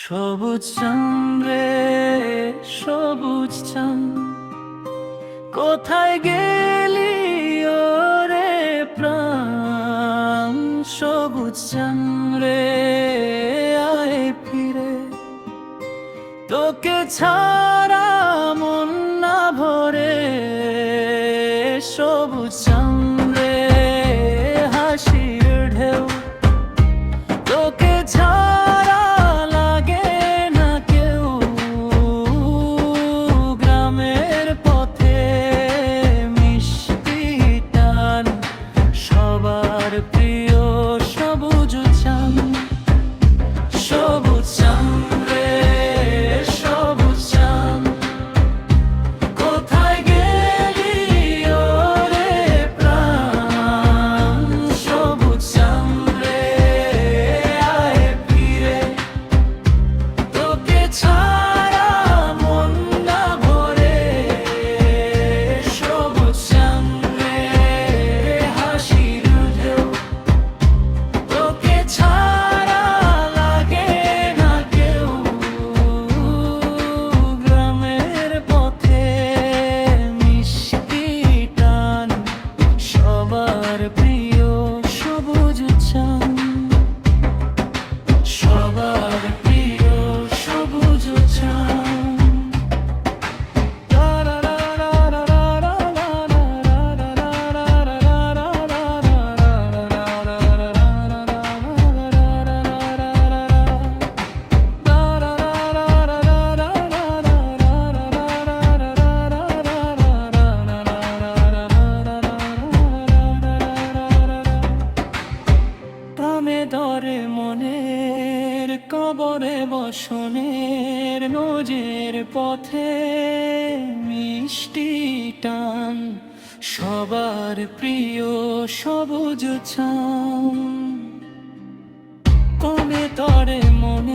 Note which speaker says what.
Speaker 1: সবুজ চাঁদরে সবুজ চাঁদ, কোথায় গেলি ওরে প্রাণ? সবুজ চাঁদরে আয় ফিরে, তোকে ছাড়া মন না ভরে। সবুজ চাঁদরে হাসির ঢেউ, তোকে ছাড়া লাগে না কেউ। গ্রামের পথে মিষ্টি টান, সবার প্রিয় সবুজ চাঁদ। সবুজ চাঁদ রে সবুজ চাঁদ, কোথায় গেলি ওরে প্রাণ? সবুজ চাঁদ রে আয় ফিরে, তোকে ছাড়া মন না ভরে। সবুজ চাঁদ রে হাসির ঢেউ, তোকে ছাড়া লাগে না কেউ। গ্রামের পথে মিষ্টি টান, সবার প্রিয় সবুজ চাঁদ। সবার প্রিয় সবুজ চাঁদ। তামে ধরে মনের কবরে বসনের নজের পথে মিষ্টি টান, সবার প্রিয় সবুজ চাঁদ। কমে তরে মন